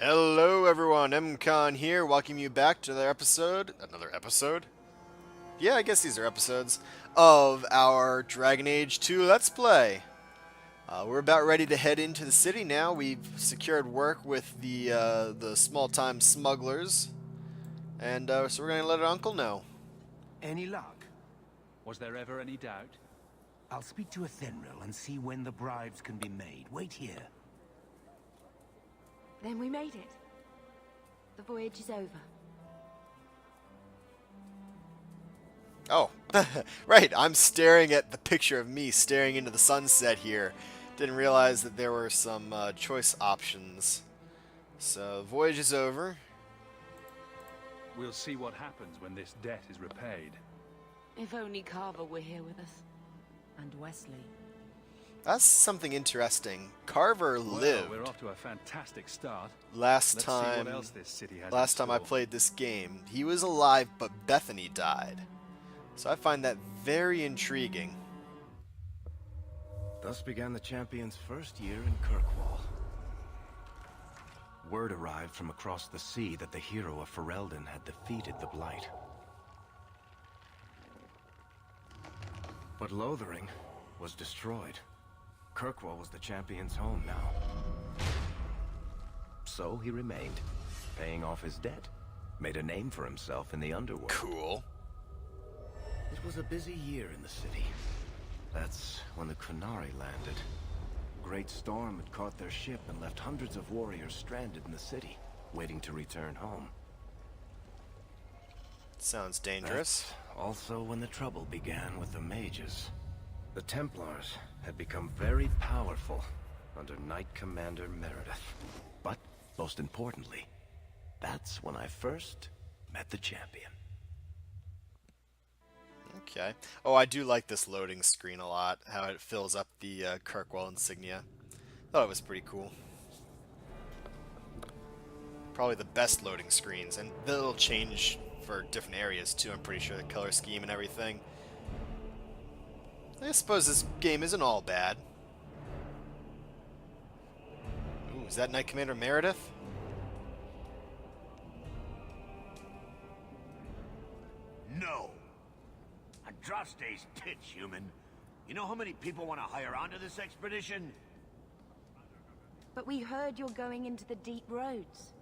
Hello everyone, MCon here, welcoming you back to another episode? Yeah, I guess these are episodes, of our Dragon Age 2 Let's Play. We're about ready to head into the city now. We've secured work with the small-time smugglers, and so we're going to let our uncle know. Any luck? Was there ever any doubt? I'll speak to Athenril and see when the bribes can be made. Wait here. Then we made it. The voyage is over. Oh, right, I'm staring at the picture of me staring into the sunset here. Didn't realize that there were some choice options. So, voyage is over. We'll see what happens when this debt is repaid. If only Carver were here with us. And Wesley. That's something interesting. Carver lived. Well, we're off to a fantastic start. Last Let's time, see what else this city has last in time I store. played this game, he was alive, but Bethany died. So I find that very intriguing. Thus began the champion's first year in Kirkwall. Word arrived from across the sea that the hero of Ferelden had defeated the Blight. But Lothering was destroyed. Kirkwall was the champion's home now. So he remained, paying off his debt. Made a name for himself in the underworld. Cool. It was a busy year in the city. That's when the Qunari landed. A great storm had caught their ship and left hundreds of warriors stranded in the city, waiting to return home. Sounds dangerous. That's also when the trouble began with the mages. The Templars had become very powerful under Knight Commander Meredith. But, most importantly, that's when I first met the champion. Okay. Oh, I do like this loading screen a lot. How it fills up the Kirkwall insignia. Thought it was pretty cool. Probably the best loading screens, and they'll change for different areas too. I'm pretty sure the color scheme and everything. I suppose this game isn't all bad. Ooh, is that Knight Commander Meredith? No. Andraste's tits, human. You know how many people want to hire onto this expedition? But we heard you're going into the deep roads.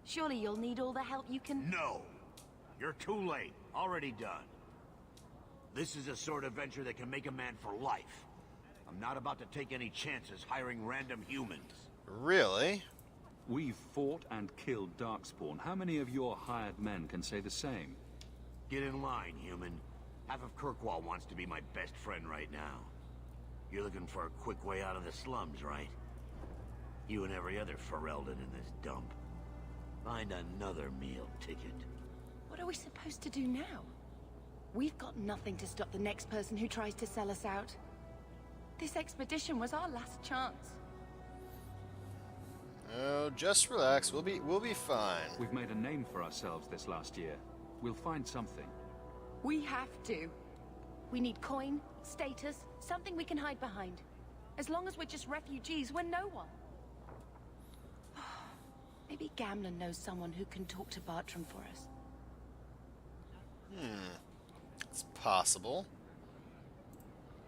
Surely you'll need all the help you can... No. You're too late. Already done. This is a sort of venture that can make a man for life. I'm not about to take any chances hiring random humans. Really? We've fought and killed Darkspawn. How many of your hired men can say the same? Get in line, human. Half of Kirkwall wants to be my best friend right now. You're looking for a quick way out of the slums, right? You and every other Ferelden in this dump. Find another meal ticket. What are we supposed to do now? We've got nothing to stop the next person who tries to sell us out. This expedition was our last chance. Oh, just relax. We'll be fine. We've made a name for ourselves this last year. We'll find something. We have to. We need coin, status, something we can hide behind. As long as we're just refugees, we're no one. Maybe Gamlen knows someone who can talk to Bertrand for us. It's possible.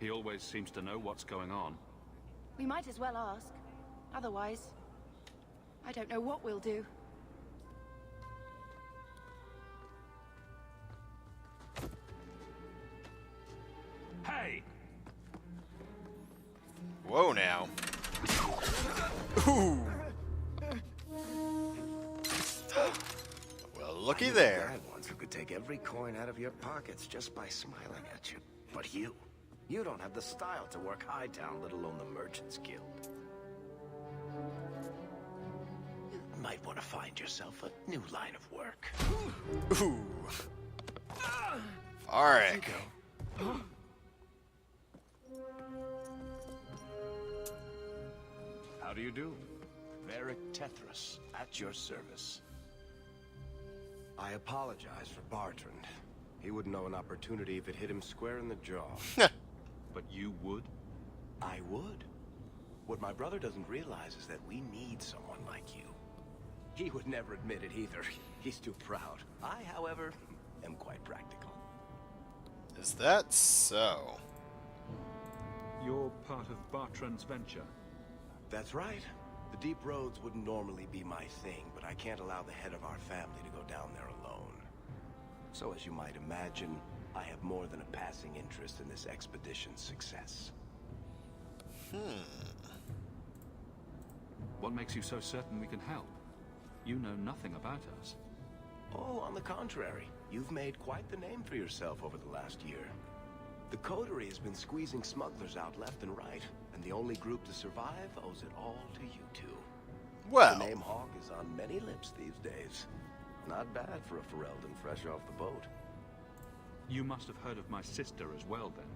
He always seems to know what's going on. We might as well ask. Otherwise, I don't know what we'll do. Hey! Whoa now. Ooh. Well, looky there. I ones who could take every coin out of your pockets just by smiling at you. But you don't have the style to work Hightown, let alone the Merchants Guild. You might want to find yourself a new line of work. Ooh. Alright. How do you do? Varric Tethras, at your service. I apologize for Bertrand. He wouldn't know an opportunity if it hit him square in the jaw. But you would? I would. What my brother doesn't realize is that we need someone like you. He would never admit it either. He's too proud. I, however, am quite practical. Is that so? You're part of Bertrand's venture. That's right. The deep roads wouldn't normally be my thing, but I can't allow the head of our family to go down there alone. So as you might imagine, I have more than a passing interest in this expedition's success. What makes you so certain we can help? You know nothing about us. Oh, on the contrary. You've made quite the name for yourself over the last year. The coterie has been squeezing smugglers out left and right, and the only group to survive owes it all to you two. Well, The name Hawk is on many lips these days. Not bad for a Ferelden fresh off the boat. You must have heard of my sister as well, then.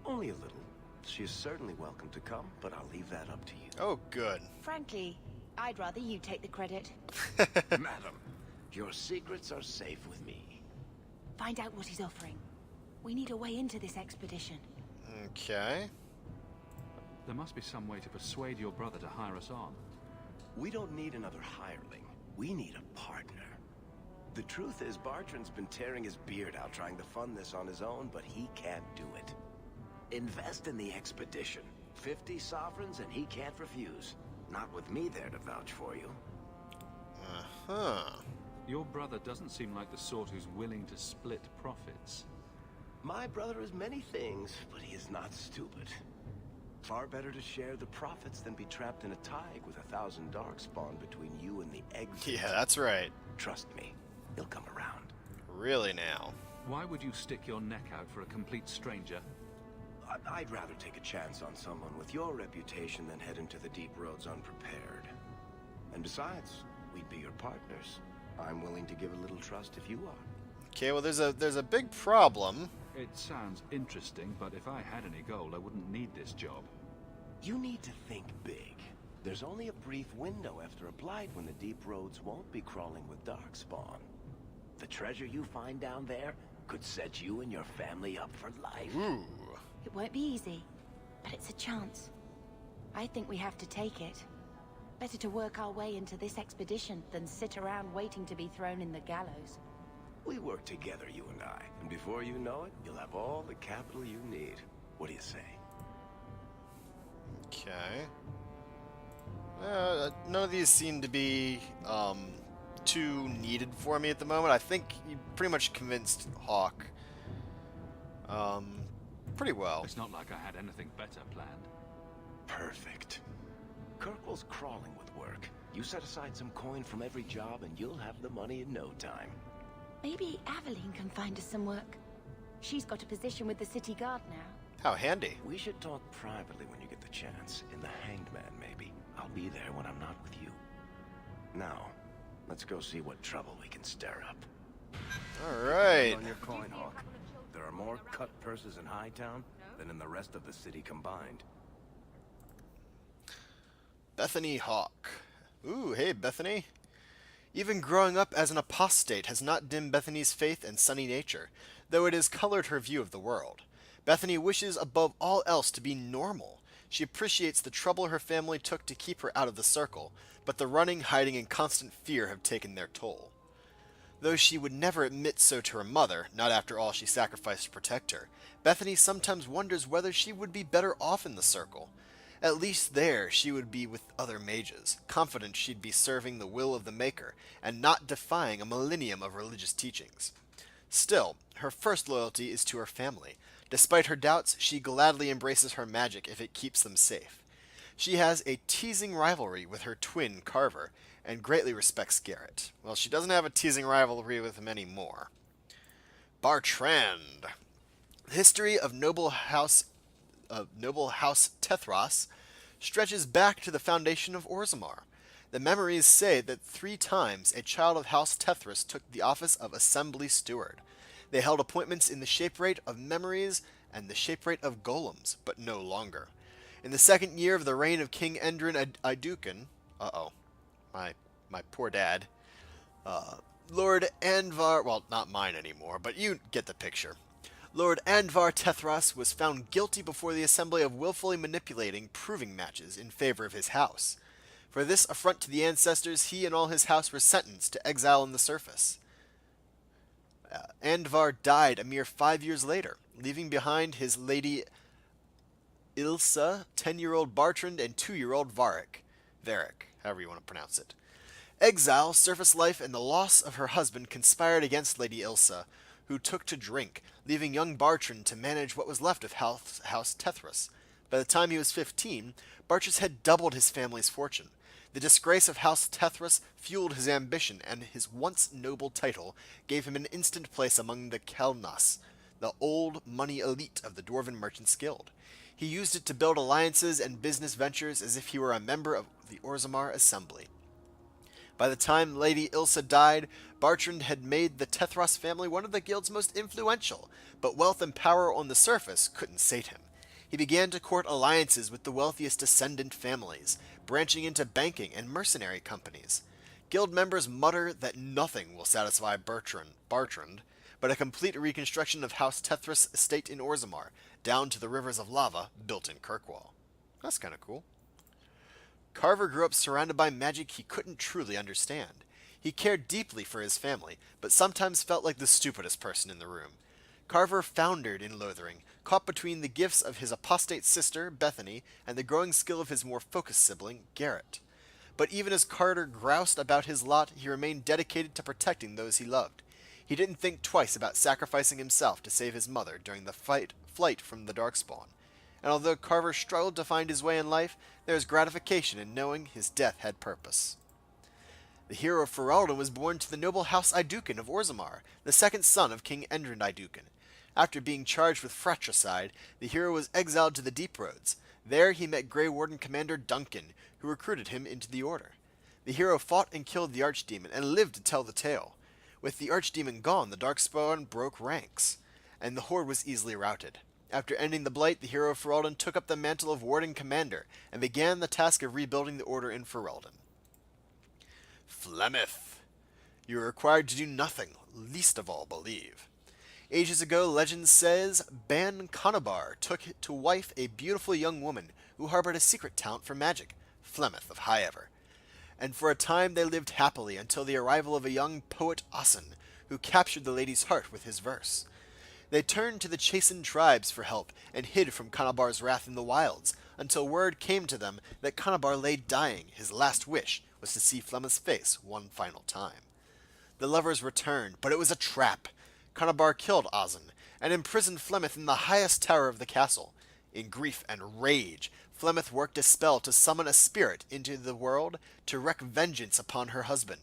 Only a little. She is certainly welcome to come, but I'll leave that up to you. oh, good. Frankly, I'd rather you take the credit. Madam, your secrets are safe with me. Find out what he's offering. We need a way into this expedition. Okay. There must be some way to persuade your brother to hire us on. We don't need another hireling. We need a partner. The truth is, Bertrand's been tearing his beard out trying to fund this on his own, but he can't do it. Invest in the expedition. 50 sovereigns and he can't refuse. Not with me there to vouch for you. Uh-huh. Your brother doesn't seem like the sort who's willing to split profits. My brother is many things, but he is not stupid. Far better to share the profits than be trapped in a tide with 1,000 darkspawn between you and the exit. Yeah, that's right. Trust me, he'll come around. Really now. Why would you stick your neck out for a complete stranger? I'd rather take a chance on someone with your reputation than head into the deep roads unprepared. And besides, we'd be your partners. I'm willing to give a little trust if you are. Okay, well, there's a big problem. It sounds interesting, but if I had any gold, I wouldn't need this job. You need to think big. There's only a brief window after a blight when the deep roads won't be crawling with darkspawn. The treasure you find down there could set you and your family up for life. Ooh. It won't be easy, but it's a chance. I think we have to take it. Better to work our way into this expedition than sit around waiting to be thrown in the gallows. We work together, you and I, and before you know it, you'll have all the capital you need. What do you say? Okay. None of these seem to be too needed for me at the moment. I think you pretty much convinced Hawk pretty well. It's not like I had anything better planned. Perfect. Kirkwall's crawling with work. You set aside some coin from every job and you'll have the money in no time. Maybe Aveline can find us some work. She's got a position with the city guard now. How handy. We should talk privately when you get the chance. In the Hanged Man, maybe. I'll be there when I'm not with you. Now, let's go see what trouble we can stir up. Alright. On your coin, Hawk. There are more cut purses in Hightown than in the rest of the city combined. Bethany Hawk. Ooh, hey, Bethany. Even growing up as an apostate has not dimmed Bethany's faith and sunny nature, though it has colored her view of the world. Bethany wishes above all else to be normal. She appreciates the trouble her family took to keep her out of the circle, but the running, hiding, and constant fear have taken their toll. Though she would never admit so to her mother, not after all she sacrificed to protect her, Bethany sometimes wonders whether she would be better off in the circle. At least there she would be with other mages, confident she'd be serving the will of the Maker, and not defying a millennium of religious teachings. Still, her first loyalty is to her family. Despite her doubts, she gladly embraces her magic if it keeps them safe. She has a teasing rivalry with her twin, Carver, and greatly respects Garrett. Well, she doesn't have a teasing rivalry with him anymore. Bertrand. The history of noble house Tethras stretches back to the foundation of Orzammar. The memories say that 3 times a child of House Tethras took the office of Assembly Steward. They held appointments in the shaperate of memories and the shaperate of golems, but no longer. In the 2nd year of the reign of King Endrin Iduken, my poor dad, Lord Andvar, well, not mine anymore, but you get the picture. Lord Andvar Tethras was found guilty before the assembly of willfully manipulating proving matches in favor of his house. For this affront to the ancestors, he and all his house were sentenced to exile on the surface. Andvar died a mere 5 years later, leaving behind his lady Ilsa, 10-year-old Bertrand, and 2-year-old Varric, however you want to pronounce it. Exile, surface life, and the loss of her husband conspired against Lady Ilsa, who took to drink, leaving young Bertrand to manage what was left of House Tethras. By the time he was 15, Bertrand had doubled his family's fortune. The disgrace of House Tethras fueled his ambition, and his once noble title gave him an instant place among the Kelnas, the old money elite of the Dwarven Merchants Guild. He used it to build alliances and business ventures as if he were a member of the Orzammar Assembly. By the time Lady Ilsa died, Bertrand had made the Tethras family one of the guild's most influential, but wealth and power on the surface couldn't sate him. He began to court alliances with the wealthiest descendant families, branching into banking and mercenary companies. Guild members mutter that nothing will satisfy Bertrand, but a complete reconstruction of House Tethras' estate in Orzammar, down to the rivers of lava built in Kirkwall. That's kind of cool. Carver grew up surrounded by magic he couldn't truly understand. He cared deeply for his family, but sometimes felt like the stupidest person in the room. Carver foundered in Lothering, caught between the gifts of his apostate sister, Bethany, and the growing skill of his more focused sibling, Garrett. But even as Carter groused about his lot, he remained dedicated to protecting those he loved. He didn't think twice about sacrificing himself to save his mother during the flight from the Darkspawn. And although Carver struggled to find his way in life, there was gratification in knowing his death had purpose. The hero Ferelden was born to the noble House Iduken of Orzammar, the second son of King Endrand Iduken. After being charged with fratricide, the hero was exiled to the Deep Roads. There he met Grey Warden Commander Duncan, who recruited him into the Order. The hero fought and killed the Archdemon, and lived to tell the tale. With the Archdemon gone, the Darkspawn broke ranks, and the Horde was easily routed. After ending the Blight, the hero Ferelden took up the mantle of Warden Commander, and began the task of rebuilding the Order in Ferelden. Flemeth. You are required to do nothing, least of all believe. Ages ago, legend says, Ban Conobar took to wife a beautiful young woman who harbored a secret talent for magic, Flemeth of Highever. And for a time they lived happily until the arrival of a young poet Ossen, who captured the lady's heart with his verse. They turned to the chastened tribes for help, and hid from Conobar's wrath in the wilds, until word came to them that Conobar lay dying. His last wish was to see Flemeth's face one final time. The lovers returned, but it was a trap. Conobar killed Ossen, and imprisoned Flemeth in the highest tower of the castle. In grief and rage, Flemeth worked a spell to summon a spirit into the world to wreak vengeance upon her husband.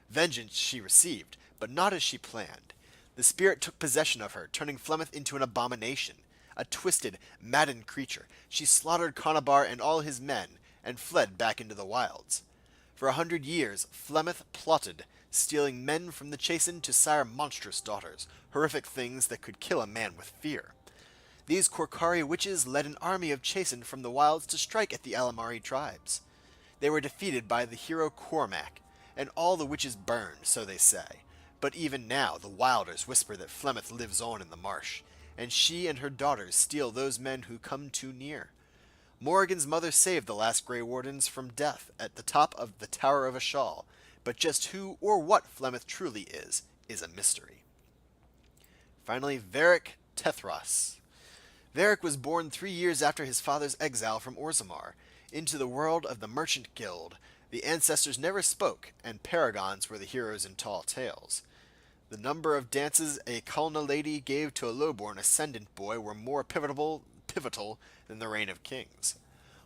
Vengeance she received, but not as she planned. The spirit took possession of her, turning Flemeth into an abomination. A twisted, maddened creature, she slaughtered Conobar and all his men, and fled back into the wilds. For 100 years, Flemeth plotted, stealing men from the chastened to sire monstrous daughters, horrific things that could kill a man with fear. These Korkari witches led an army of chastened from the wilds to strike at the Alamari tribes. They were defeated by the hero Cormac, and all the witches burned, so they say. But even now the Wilders whisper that Flemeth lives on in the marsh, and she and her daughters steal those men who come too near. Morrigan's mother saved the last Grey Wardens from death at the top of the Tower of Ashal, but just who or what Flemeth truly is a mystery. Finally, Varric Tethras. Varric was born 3 years after his father's exile from Orzammar, into the world of the Merchant Guild. The ancestors never spoke, and paragons were the heroes in tall tales. The number of dances a Kulna lady gave to a lowborn ascendant boy were more pivotal than the reign of kings.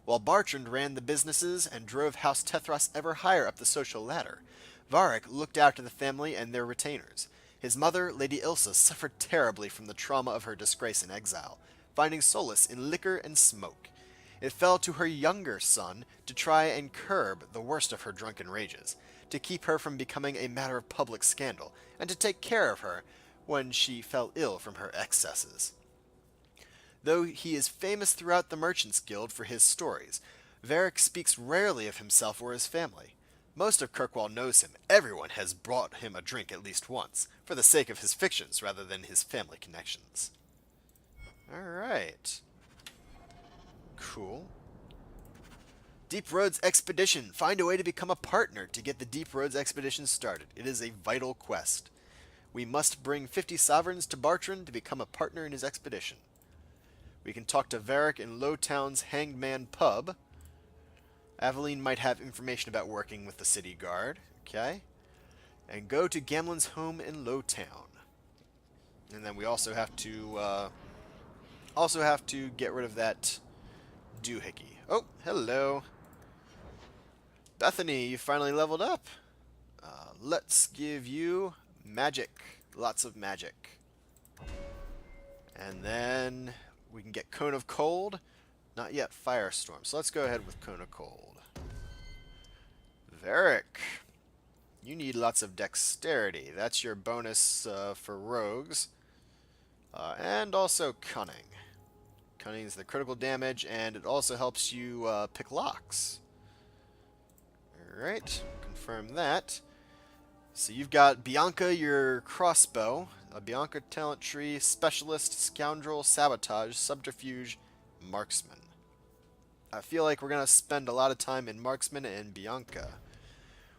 While Bertrand ran the businesses and drove House Tethras ever higher up the social ladder, Varric looked after the family and their retainers. His mother, Lady Ilsa, suffered terribly from the trauma of her disgrace and exile, finding solace in liquor and smoke. It fell to her younger son to try and curb the worst of her drunken rages, to keep her from becoming a matter of public scandal, and to take care of her when she fell ill from her excesses. Though he is famous throughout the Merchants Guild for his stories, Varric speaks rarely of himself or his family. Most of Kirkwall knows him. Everyone has brought him a drink at least once, for the sake of his fictions rather than his family connections. Alright. Cool. Deep Roads Expedition. Find a way to become a partner to get the Deep Roads Expedition started. It is a vital quest. We must bring 50 sovereigns to Bertrand to become a partner in his expedition. We can talk to Varric in Lowtown's Hanged Man Pub. Aveline might have information about working with the city guard. Okay. And go to Gamlen's home in Lowtown. And then we also have to get rid of that doohickey. Oh, hello. Bethany, you finally leveled up. Let's give you magic. Lots of magic. And then we can get Cone of Cold. Not yet Firestorm. So let's go ahead with Cone of Cold. Varric. You need lots of dexterity. That's your bonus for rogues. And also Cunning. Cunning is the critical damage, and it also helps you pick locks. Alright, confirm that. So you've got Bianca, your crossbow, a Bianca talent tree, specialist, scoundrel, sabotage, subterfuge, marksman. I feel like we're going to spend a lot of time in marksman and Bianca.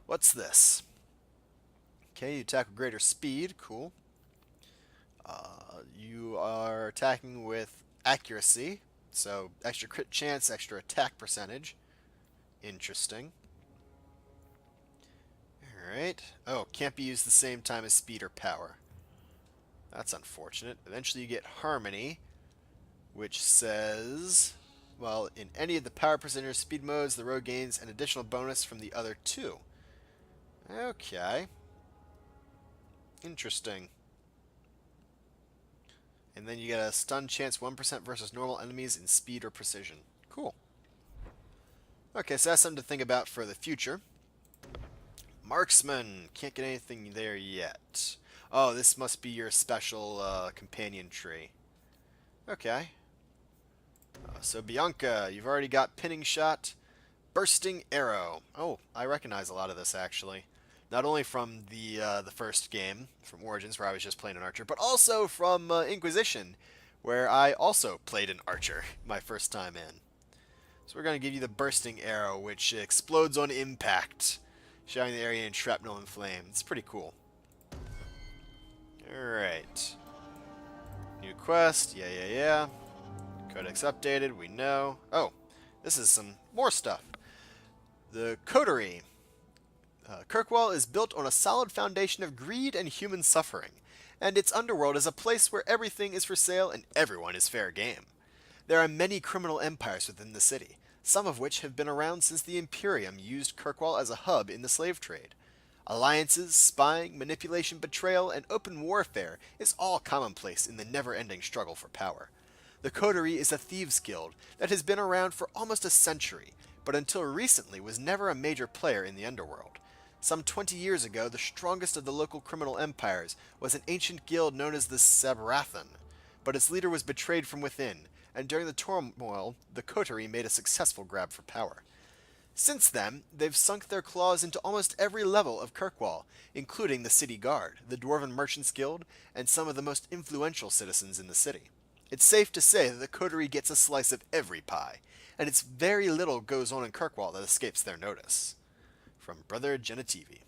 What's this? Okay, you attack with greater speed, cool. You are attacking with accuracy, so extra crit chance, extra attack percentage. Interesting. Alright. Oh, can't be used the same time as speed or power. That's unfortunate. Eventually you get Harmony, which says, well, in any of the power percentage or speed modes, the rogue gains an additional bonus from the other two. Okay. Interesting. And then you get a stun chance 1% versus normal enemies in speed or precision. Cool. Okay, so that's something to think about for the future. Marksman. Can't get anything there yet. Oh, this must be your special companion tree. Okay. So Bianca, you've already got Pinning Shot, Bursting Arrow. Oh, I recognize a lot of this actually. Not only from the first game, from Origins, where I was just playing an archer, but also from Inquisition, where I also played an archer my first time in. So we're going to give you the Bursting Arrow, which explodes on impact, showering the area in shrapnel and flame. It's pretty cool. Alright. New quest, yeah. Codex updated, we know. Oh, this is some more stuff. The Coterie. Kirkwall is built on a solid foundation of greed and human suffering, and its underworld is a place where everything is for sale and everyone is fair game. There are many criminal empires within the city, some of which have been around since the Imperium used Kirkwall as a hub in the slave trade. Alliances, spying, manipulation, betrayal, and open warfare is all commonplace in the never-ending struggle for power. The Coterie is a thieves' guild that has been around for almost a century, but until recently was never a major player in the underworld. Some 20 years ago, the strongest of the local criminal empires was an ancient guild known as the Sabrathan, but its leader was betrayed from within, and during the turmoil, the Coterie made a successful grab for power. Since then, they've sunk their claws into almost every level of Kirkwall, including the City Guard, the Dwarven Merchants Guild, and some of the most influential citizens in the city. It's safe to say that the Coterie gets a slice of every pie, and it's very little goes on in Kirkwall that escapes their notice. From Brother Genitivi.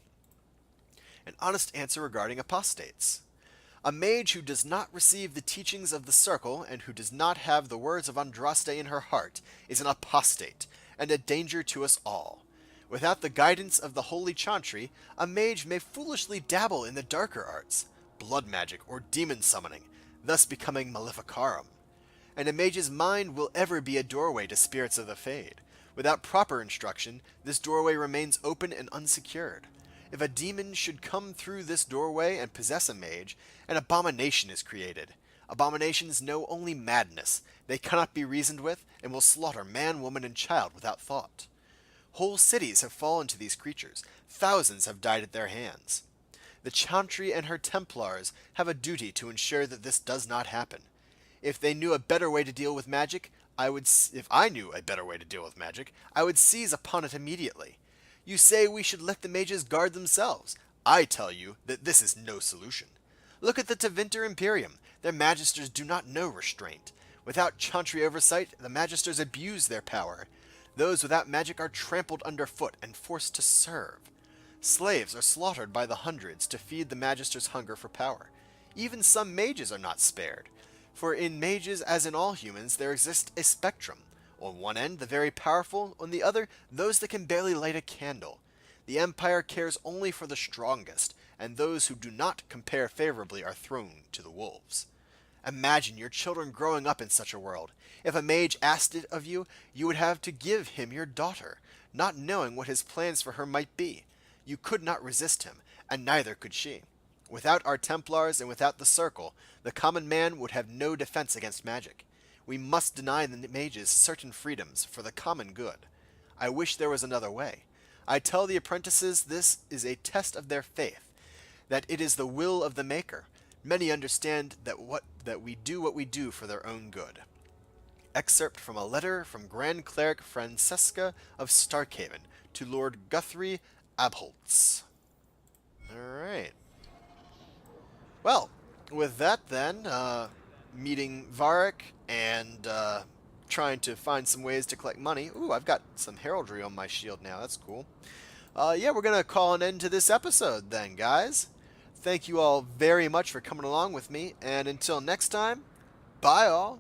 An honest answer regarding apostates. A mage who does not receive the teachings of the Circle and who does not have the words of Andraste in her heart is an apostate, and a danger to us all. Without the guidance of the Holy Chantry, a mage may foolishly dabble in the darker arts, blood magic or demon summoning, thus becoming maleficarum. And a mage's mind will ever be a doorway to spirits of the Fade. Without proper instruction, this doorway remains open and unsecured. If a demon should come through this doorway and possess a mage, an abomination is created. Abominations know only madness. They cannot be reasoned with, and will slaughter man, woman, and child without thought. Whole cities have fallen to these creatures. Thousands have died at their hands. The Chantry and her Templars have a duty to ensure that this does not happen. If they knew a better way to deal with magic, if I knew a better way to deal with magic, I would seize upon it immediately. You say we should let the mages guard themselves. I tell you that this is no solution. Look at the Tevinter Imperium. Their magisters do not know restraint. Without Chantry oversight, the magisters abuse their power. Those without magic are trampled underfoot and forced to serve. Slaves are slaughtered by the hundreds to feed the Magister's hunger for power. Even some mages are not spared. For in mages, as in all humans, there exists a spectrum. On one end, the very powerful, on the other, those that can barely light a candle. The Empire cares only for the strongest, and those who do not compare favorably are thrown to the wolves. Imagine your children growing up in such a world. If a mage asked it of you, you would have to give him your daughter, not knowing what his plans for her might be. You could not resist him, and neither could she. Without our Templars and without the Circle, the common man would have no defense against magic. We must deny the mages certain freedoms for the common good. I wish there was another way. I tell the apprentices this is a test of their faith, that it is the will of the Maker. Many understand that we do what we do for their own good. Excerpt from a letter from Grand Cleric Francesca of Starkhaven to Lord Guthrie Abholtz. Alright. Well, with that then, meeting Varric and trying to find some ways to collect money. Ooh, I've got some heraldry on my shield now. That's cool. Yeah, we're going to call an end to this episode then, guys. Thank you all very much for coming along with me, and until next time, bye all.